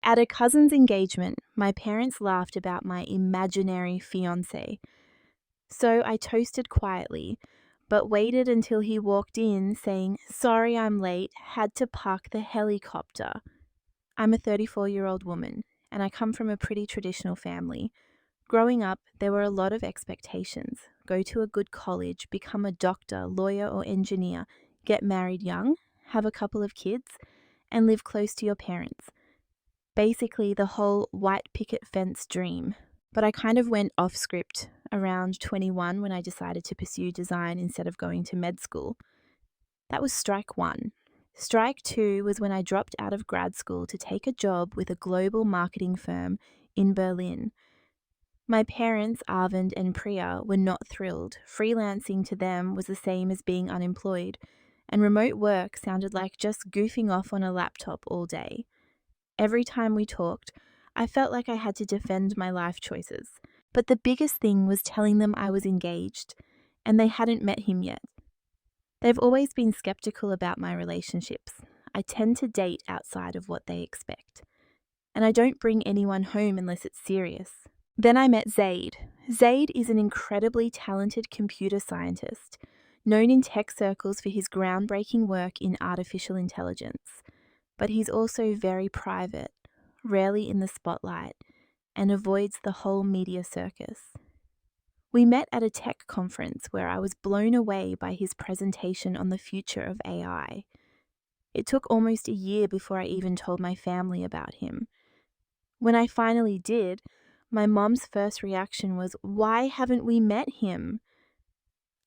At a cousin's engagement, my parents laughed about my imaginary fiancé. So I toasted quietly, but waited until he walked in saying, "Sorry I'm late, had to park the helicopter." I'm a 34-year-old woman, and I come from a pretty traditional family. Growing up, there were a lot of expectations. Go to a good college, become a doctor, lawyer, or engineer, get married young, have a couple of kids, and live close to your parents. Basically, the whole white picket fence dream. But I kind of went off script around 21 when I decided to pursue design instead of going to med school. That was strike one. Strike two was when I dropped out of grad school to take a job with a global marketing firm in Berlin. My parents, Arvind and Priya, were not thrilled. Freelancing to them was the same as being unemployed, and remote work sounded like just goofing off on a laptop all day. Every time we talked, I felt like I had to defend my life choices. But the biggest thing was telling them I was engaged, and they hadn't met him yet. They've always been skeptical about my relationships. I tend to date outside of what they expect. And I don't bring anyone home unless it's serious. Then I met Zaid. Zaid is an incredibly talented computer scientist, known in tech circles for his groundbreaking work in artificial intelligence. But he's also very private, rarely in the spotlight, and avoids the whole media circus. We met at a tech conference where I was blown away by his presentation on the future of AI. It took almost a year before I even told my family about him. When I finally did, my mom's first reaction was, "Why haven't we met him?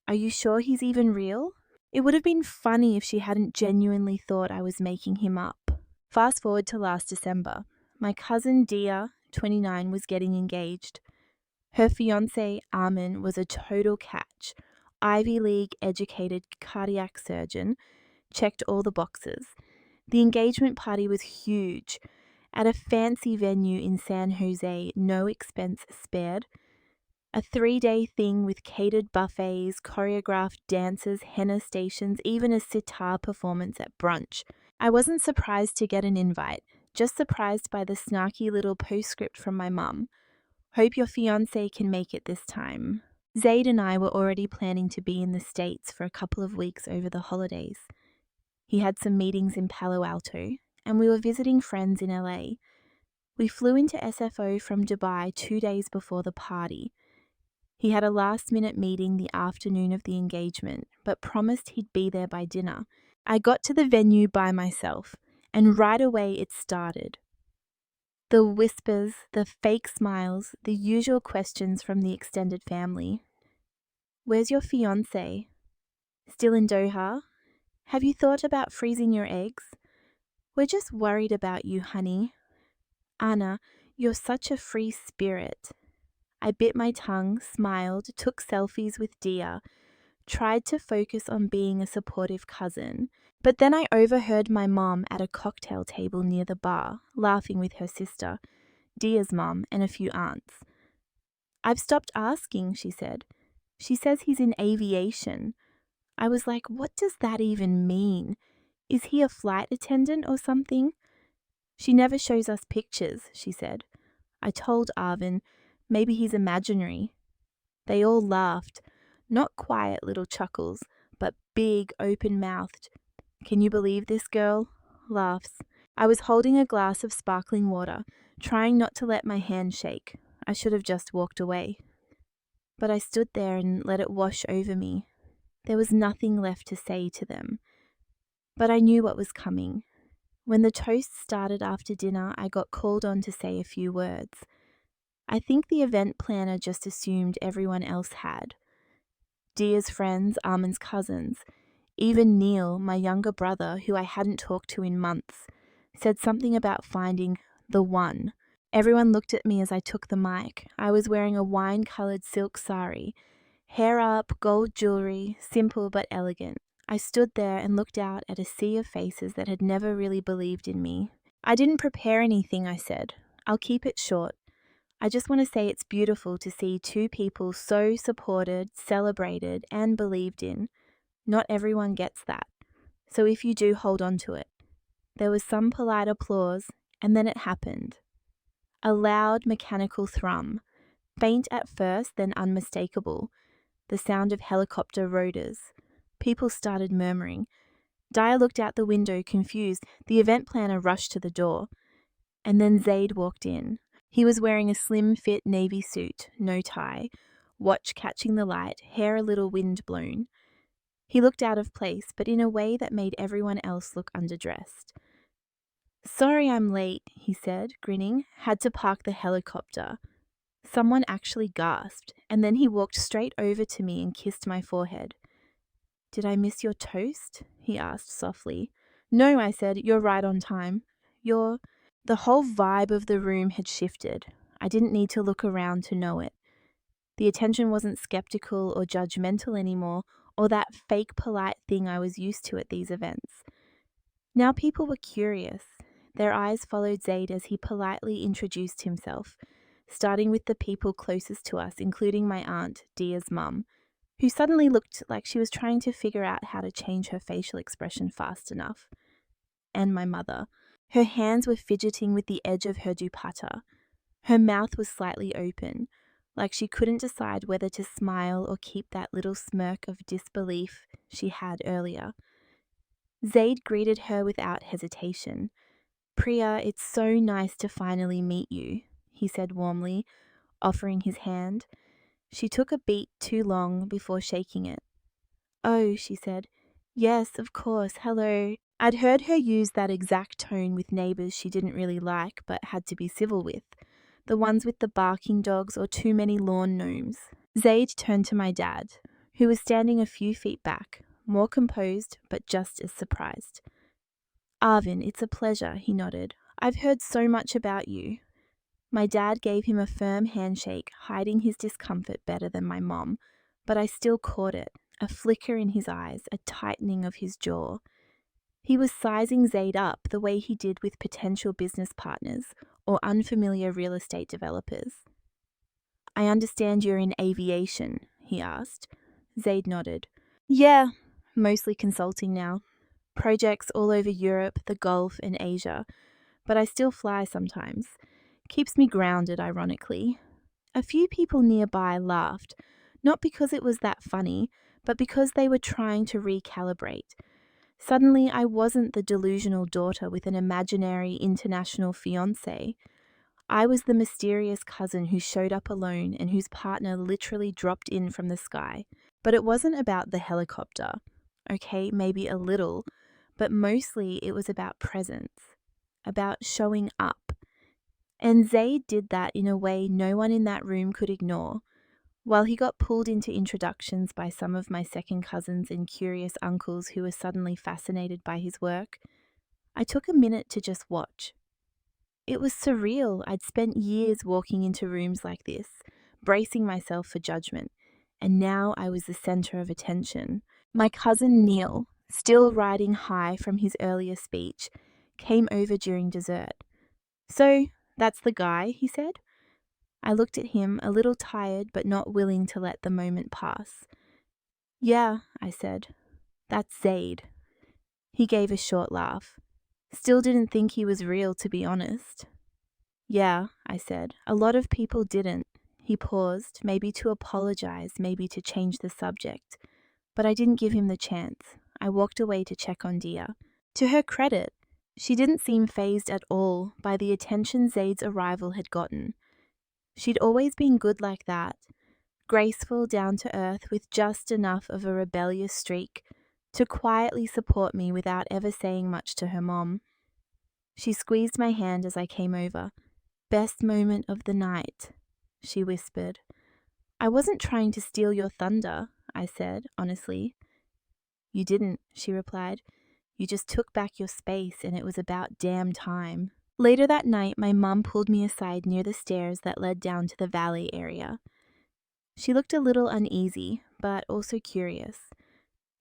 Are you sure he's even real?" It would have been funny if she hadn't genuinely thought I was making him up. Fast forward to last December. My cousin Dia, 29, was getting engaged. Her fiancé, Armin, was a total catch. Ivy League educated cardiac surgeon, checked all the boxes. The engagement party was huge. At a fancy venue in San Jose, no expense spared. A 3-day thing with catered buffets, choreographed dances, henna stations, even a sitar performance at brunch. I wasn't surprised to get an invite, just surprised by the snarky little postscript from my mum. "Hope your fiancé can make it this time." Zaid and I were already planning to be in the States for a couple of weeks over the holidays. He had some meetings in Palo Alto, and we were visiting friends in LA. We flew into SFO from Dubai 2 days before the party. He had a last-minute meeting the afternoon of the engagement, but promised he'd be there by dinner. I got to the venue by myself, and right away it started. The whispers, the fake smiles, the usual questions from the extended family. "Where's your fiancé? Still in Doha? Have you thought about freezing your eggs? We're just worried about you, honey. Anna, you're such a free spirit." I bit my tongue, smiled, took selfies with Dia, tried to focus on being a supportive cousin, but then I overheard my mom at a cocktail table near the bar, laughing with her sister, Dia's mom, and a few aunts. "I've stopped asking," she said. "She says he's in aviation." I was like, what does that even mean? Is he a flight attendant or something? "She never shows us pictures," she said. I told Arvin, maybe he's imaginary. They all laughed, not quiet little chuckles, but big, open-mouthed, "Can you believe this girl?" laughs. I was holding a glass of sparkling water, trying not to let my hand shake. I should have just walked away. But I stood there and let it wash over me. There was nothing left to say to them. But I knew what was coming. When the toast started after dinner, I got called on to say a few words. I think the event planner just assumed everyone else had. Dia's friends, Armin's cousins, even Neil, my younger brother, who I hadn't talked to in months, said something about finding the one. Everyone looked at me as I took the mic. I was wearing a wine-coloured silk sari, hair up, gold jewellery, simple but elegant. I stood there and looked out at a sea of faces that had never really believed in me. "I didn't prepare anything," I said. "I'll keep it short. I just want to say it's beautiful to see two people so supported, celebrated, and believed in. Not everyone gets that. So if you do, hold on to it." There was some polite applause, And then it happened. A loud mechanical thrum, faint at first, then unmistakable. The sound of helicopter rotors. People started murmuring. Dyer looked out the window, confused. The event planner rushed to the door. And then Zaid walked in. He was wearing a slim-fit navy suit, no tie, watch catching the light, hair a little wind-blown. He looked out of place, but in a way that made everyone else look underdressed. "Sorry I'm late," he said, grinning. "Had to park the helicopter." Someone actually gasped, and then he walked straight over to me and kissed my forehead. "Did I miss your toast?" he asked softly. "No," I said. "You're right on time." "You're—" The whole vibe of the room had shifted. I didn't need to look around to know it. The attention wasn't skeptical or judgmental anymore, or that fake polite thing I was used to at these events. Now people were curious. Their eyes followed Zaid as he politely introduced himself, starting with the people closest to us, including my aunt, Dia's mum, who suddenly looked like she was trying to figure out how to change her facial expression fast enough. And my mother. Her hands were fidgeting with the edge of her dupatta. Her mouth was slightly open, like she couldn't decide whether to smile or keep that little smirk of disbelief she had earlier. Zaid greeted her without hesitation. "Priya, it's so nice to finally meet you," he said warmly, offering his hand. She took a beat too long before shaking it. "Oh," she said. "Yes, of course, hello." I'd heard her use that exact tone with neighbours she didn't really like but had to be civil with, the ones with the barking dogs or too many lawn gnomes. Zaid turned to my dad, who was standing a few feet back, more composed but just as surprised. "Arvin, it's a pleasure," he nodded. "I've heard so much about you." My dad gave him a firm handshake, hiding his discomfort better than my mom, but I still caught it, a flicker in his eyes, a tightening of his jaw. He was sizing Zaid up the way he did with potential business partners or unfamiliar real estate developers. "I understand you're in aviation," he asked. Zaid nodded. "Yeah, mostly consulting now. Projects all over Europe, the Gulf, and Asia. But I still fly sometimes. Keeps me grounded, ironically." A few people nearby laughed, not because it was that funny, but because they were trying to recalibrate. Suddenly, I wasn't the delusional daughter with an imaginary international fiancé. I was the mysterious cousin who showed up alone and whose partner literally dropped in from the sky. But it wasn't about the helicopter. Okay, maybe a little, but mostly it was about presence, about showing up. And Zaid did that in a way no one in that room could ignore. While he got pulled into introductions by some of my second cousins and curious uncles who were suddenly fascinated by his work, I took a minute to just watch. It was surreal. I'd spent years walking into rooms like this, bracing myself for judgment, and now I was the center of attention. My cousin Neil, still riding high from his earlier speech, came over during dessert. "So, that's the guy," he said. I looked at him, a little tired but not willing to let the moment pass. "Yeah," I said. "That's Zaid." He gave a short laugh. Still didn't think he was real, to be honest. "Yeah," I said. "A lot of people didn't." He paused, maybe to apologize, maybe to change the subject. But I didn't give him the chance. I walked away to check on Dia. To her credit, she didn't seem fazed at all by the attention Zaid's arrival had gotten. She'd always been good like that, graceful, down to earth, with just enough of a rebellious streak to quietly support me without ever saying much to her mom. She squeezed my hand as I came over. "Best moment of the night," she whispered. "I wasn't trying to steal your thunder," I said, honestly. "You didn't," she replied. "You just took back your space and it was about damn time." Later that night, my mum pulled me aside near the stairs that led down to the valet area. She looked a little uneasy, but also curious.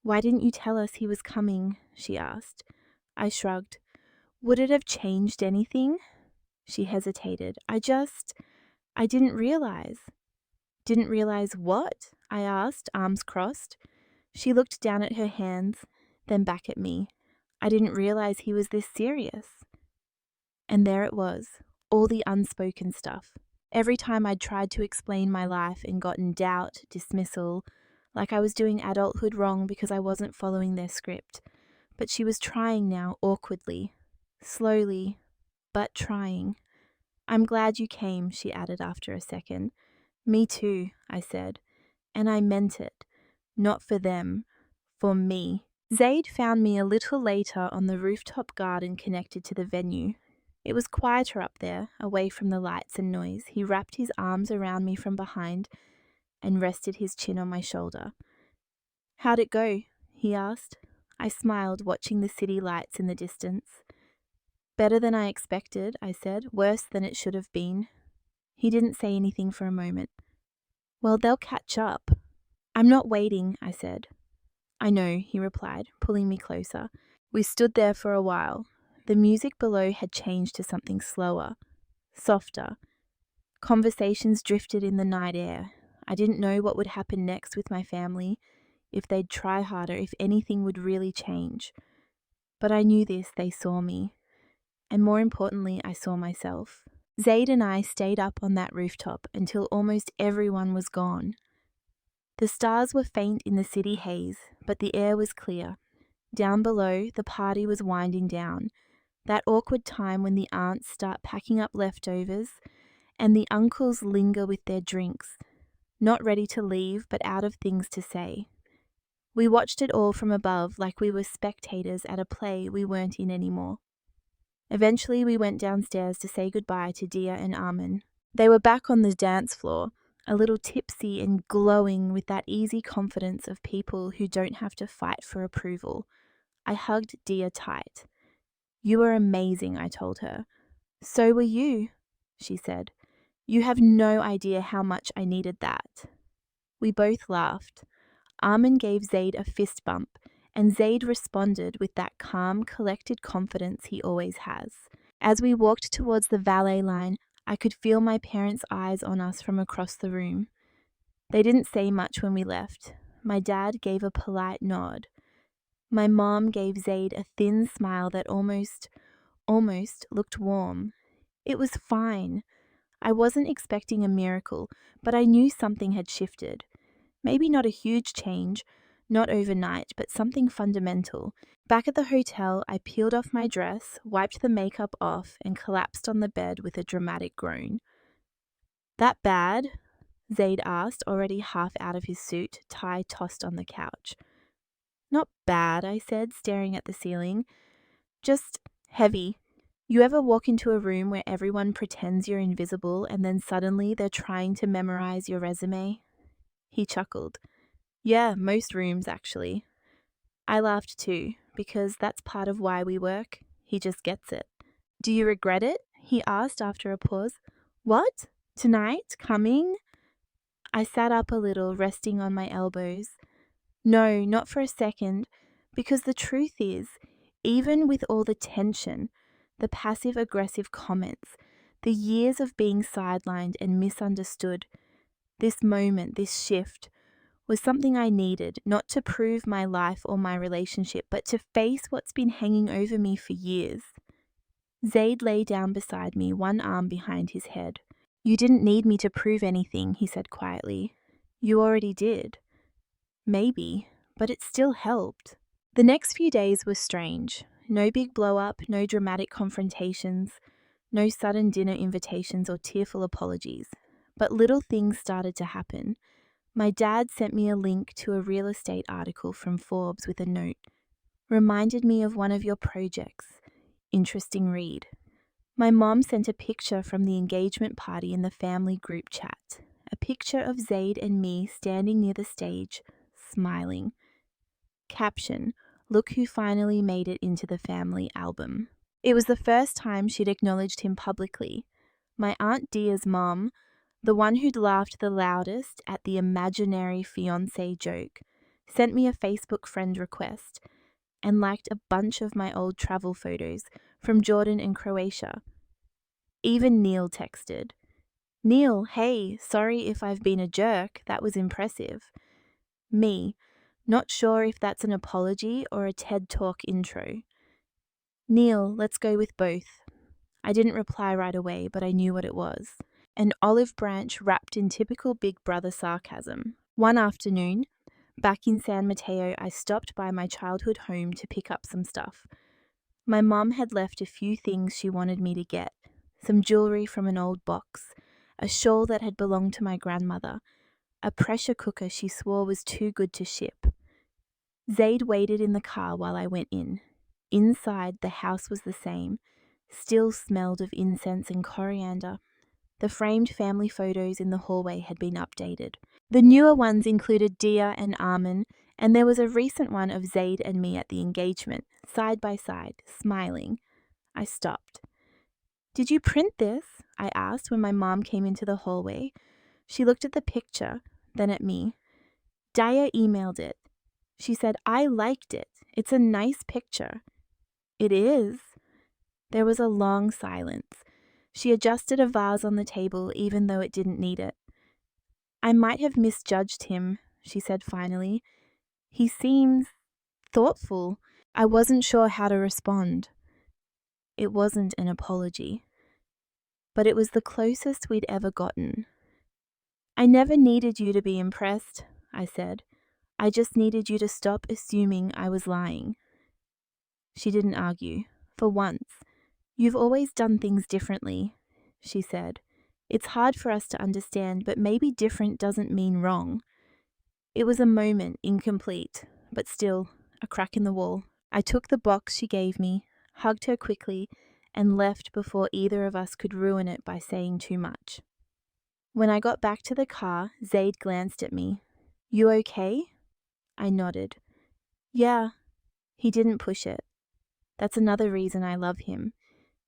"Why didn't you tell us he was coming?" she asked. I shrugged. "Would it have changed anything?" She hesitated. I didn't realize." "Didn't realize what?" I asked, arms crossed. She looked down at her hands, then back at me. "I didn't realize he was this serious." And there it was, all the unspoken stuff. Every time I'd tried to explain my life and gotten doubt, dismissal, like I was doing adulthood wrong because I wasn't following their script. But she was trying now, awkwardly, slowly, but trying. I'm glad you came, she added after a second. Me too, I said. And I meant it. Not for them, for me. Zaid found me a little later on the rooftop garden connected to the venue. It was quieter up there, away from the lights and noise. He wrapped his arms around me from behind and rested his chin on my shoulder. How'd it go? He asked. I smiled, watching the city lights in the distance. Better than I expected, I said. Worse than it should have been. He didn't say anything for a moment. Well, they'll catch up. I'm not waiting, I said. I know, he replied, pulling me closer. We stood there for a while. The music below had changed to something slower, softer. Conversations drifted in the night air. I didn't know what would happen next with my family, if they'd try harder, if anything would really change. But I knew this, they saw me. And more importantly, I saw myself. Zaid and I stayed up on that rooftop until almost everyone was gone. The stars were faint in the city haze, but the air was clear. Down below, the party was winding down. That awkward time when the aunts start packing up leftovers and the uncles linger with their drinks, not ready to leave but out of things to say. We watched it all from above like we were spectators at a play we weren't in anymore. Eventually we went downstairs to say goodbye to Dia and Armin. They were back on the dance floor, a little tipsy and glowing with that easy confidence of people who don't have to fight for approval. I hugged Dia tight. You were amazing, I told her. So were you, she said. You have no idea how much I needed that. We both laughed. Armin gave Zaid a fist bump, and Zaid responded with that calm, collected confidence he always has. As we walked towards the valet line, I could feel my parents' eyes on us from across the room. They didn't say much when we left. My dad gave a polite nod. My mom gave Zaid a thin smile that almost looked warm. It was fine. I wasn't expecting a miracle, but I knew something had shifted. Maybe not a huge change, not overnight, but something fundamental. Back at the hotel, I peeled off my dress, wiped the makeup off, and collapsed on the bed with a dramatic groan. That bad? Zaid asked, already half out of his suit, tie tossed on the couch. Not bad, I said, staring at the ceiling. Just heavy. You ever walk into a room where everyone pretends you're invisible and then suddenly they're trying to memorize your resume? He chuckled. Yeah, most rooms, actually. I laughed too, because that's part of why we work. He just gets it. Do you regret it? He asked after a pause. What? Tonight? Coming? I sat up a little, resting on my elbows. No, not for a second, because the truth is, even with all the tension, the passive-aggressive comments, the years of being sidelined and misunderstood, this moment, this shift, was something I needed, not to prove my life or my relationship, but to face what's been hanging over me for years. Zaid lay down beside me, one arm behind his head. You didn't need me to prove anything, he said quietly. You already did. Maybe, but it still helped. The next few days were strange. No big blow-up, no dramatic confrontations, no sudden dinner invitations or tearful apologies. But little things started to happen. My dad sent me a link to a real estate article from Forbes with a note. Reminded me of one of your projects. Interesting read. My mom sent a picture from the engagement party in the family group chat. A picture of Zaid and me standing near the stage, smiling. Caption, look who finally made it into the family album. It was the first time she'd acknowledged him publicly. My Aunt Dia's mom, the one who'd laughed the loudest at the imaginary fiancé joke, sent me a Facebook friend request and liked a bunch of my old travel photos from Jordan and Croatia. Even Neil texted. Neil, hey, sorry if I've been a jerk, that was impressive. Me, not sure if that's an apology or a TED Talk intro. Neil, let's go with both. I didn't reply right away, but I knew what it was. An olive branch wrapped in typical big brother sarcasm. One afternoon, back in San Mateo, I stopped by my childhood home to pick up some stuff. My mum had left a few things she wanted me to get. Some jewelry from an old box, a shawl that had belonged to my grandmother, a pressure cooker she swore was too good to ship. Zaid waited in the car while I went in. Inside, the house was the same, still smelled of incense and coriander. The framed family photos in the hallway had been updated. The newer ones included Dia and Armin, and there was a recent one of Zaid and me at the engagement, side by side, smiling. I stopped. "Did you print this?" I asked when my mom came into the hallway. She looked at the picture, then at me. "Daya emailed it. She said, I liked it. It's a nice picture." "It is." There was a long silence. She adjusted a vase on the table even though it didn't need it. "I might have misjudged him," she said finally. "He seems thoughtful." I wasn't sure how to respond. It wasn't an apology, but it was the closest we'd ever gotten. "I never needed you to be impressed," I said. "I just needed you to stop assuming I was lying." She didn't argue. For once. "You've always done things differently," she said. "It's hard for us to understand, but maybe different doesn't mean wrong." It was a moment, incomplete, but still, a crack in the wall. I took the box she gave me, hugged her quickly, and left before either of us could ruin it by saying too much. When I got back to the car, Zaid glanced at me. "You okay?" I nodded. "Yeah." He didn't push it. That's another reason I love him.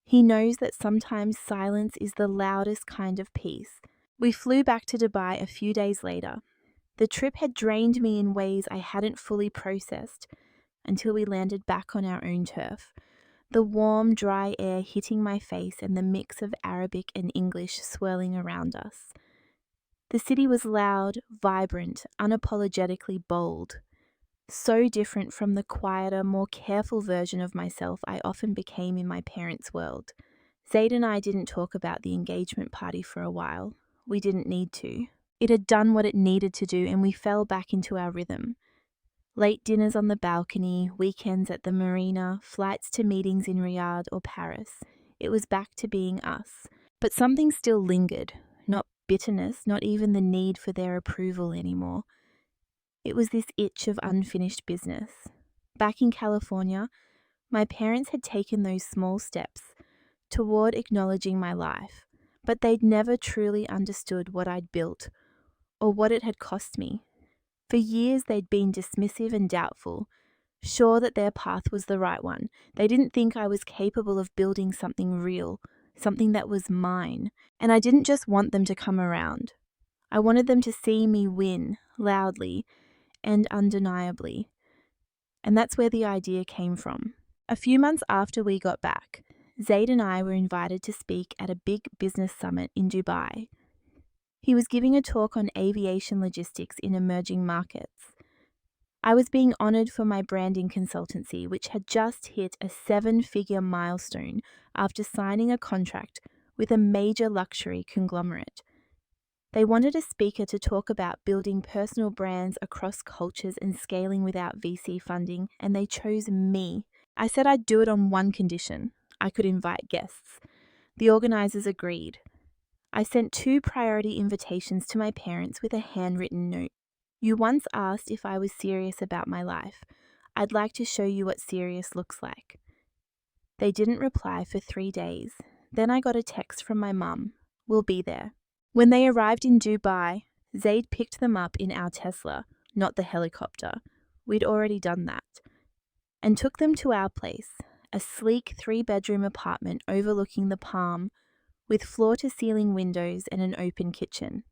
He knows that sometimes silence is the loudest kind of peace. We flew back to Dubai a few days later. The trip had drained me in ways I hadn't fully processed until we landed back on our own turf. The warm, dry air hitting my face and the mix of Arabic and English swirling around us. The city was loud, vibrant, unapologetically bold. So different from the quieter, more careful version of myself I often became in my parents' world. Zaid and I didn't talk about the engagement party for a while. We didn't need to. It had done what it needed to do, and we fell back into our rhythm. Late dinners on the balcony, weekends at the marina, flights to meetings in Riyadh or Paris. It was back to being us. But something still lingered. Not bitterness, not even the need for their approval anymore. It was this itch of unfinished business. Back in California, my parents had taken those small steps toward acknowledging my life, but they'd never truly understood what I'd built or what it had cost me. For years, they'd been dismissive and doubtful, sure that their path was the right one. They didn't think I was capable of building something real, something that was mine, and I didn't just want them to come around. I wanted them to see me win, loudly and undeniably. And that's where the idea came from. A few months after we got back, Zaid and I were invited to speak at a big business summit in Dubai. He was giving a talk on aviation logistics in emerging markets. I was being honoured for my branding consultancy, which had just hit a 7-figure milestone after signing a contract with a major luxury conglomerate. They wanted a speaker to talk about building personal brands across cultures and scaling without VC funding, and they chose me. I said I'd do it on one condition: I could invite guests. The organisers agreed. I sent 2 priority invitations to my parents with a handwritten note. "You once asked if I was serious about my life. I'd like to show you what serious looks like." They didn't reply for 3 days. Then I got a text from my mum. "We'll be there." When they arrived in Dubai, Zaid picked them up in our Tesla, not the helicopter. We'd already done that. And took them to our place, a sleek 3-bedroom apartment overlooking the Palm, with floor-to-ceiling windows and an open kitchen.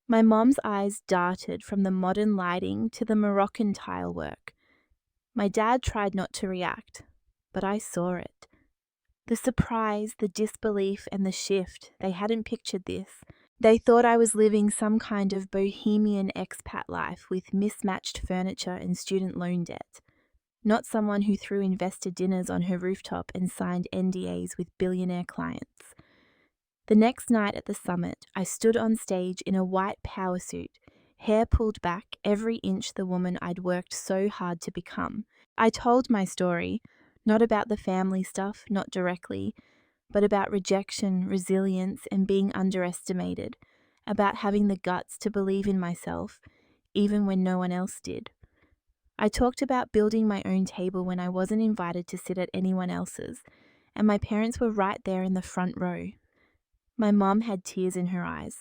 My mom's eyes darted from the modern lighting to the Moroccan tile work. My dad tried not to react, but I saw it. The surprise, the disbelief, and the shift. They hadn't pictured this. They thought I was living some kind of bohemian expat life with mismatched furniture and student loan debt. not someone who threw investor dinners on her rooftop and signed NDAs with billionaire clients. The next night at the summit, I stood on stage in a white power suit, hair pulled back every inch the woman I'd worked so hard to become. I told my story, not about the family stuff, not directly, but about rejection, resilience, and being underestimated, about having the guts to believe in myself, even when no one else did. I talked about building my own table when I wasn't invited to sit at anyone else's, and my parents were right there in the front row. My mum had tears in her eyes.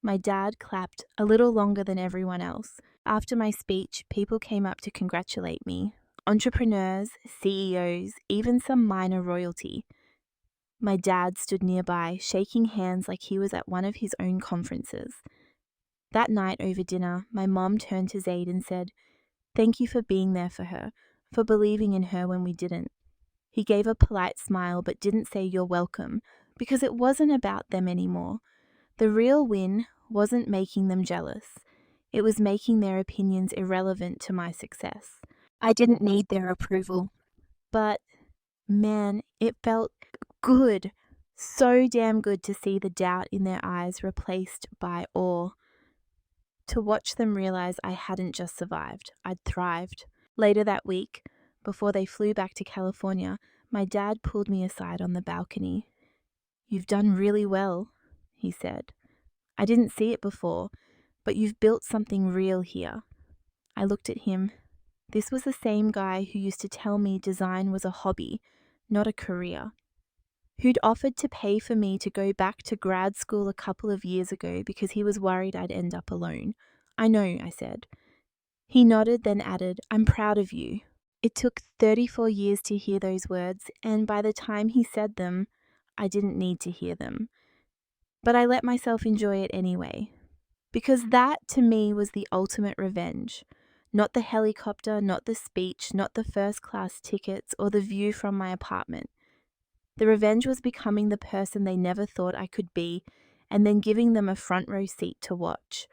My dad clapped a little longer than everyone else. After my speech, people came up to congratulate me. Entrepreneurs, CEOs, even some minor royalty. My dad stood nearby, shaking hands like he was at one of his own conferences. That night over dinner, my mum turned to Zaid and said, "Thank you for being there for her, for believing in her when we didn't." He gave a polite smile but didn't say "you're welcome," because it wasn't about them anymore. The real win wasn't making them jealous. It was making their opinions irrelevant to my success. I didn't need their approval. But, man, it felt good. So damn good to see the doubt in their eyes replaced by awe. To watch them realize I hadn't just survived, I'd thrived. Later that week, before they flew back to California, my dad pulled me aside on the balcony. "You've done really well," he said. "I didn't see it before, but you've built something real here." I looked at him. This was the same guy who used to tell me design was a hobby, not a career. Who'd offered to pay for me to go back to grad school a couple of years ago because he was worried I'd end up alone. "I know," I said. He nodded, then added, "I'm proud of you." It took 34 years to hear those words, and by the time he said them, I didn't need to hear them. But I let myself enjoy it anyway. Because that, to me, was the ultimate revenge. Not the helicopter, not the speech, not the first-class tickets, or the view from my apartment. The revenge was becoming the person they never thought I could be, and then giving them a front-row seat to watch.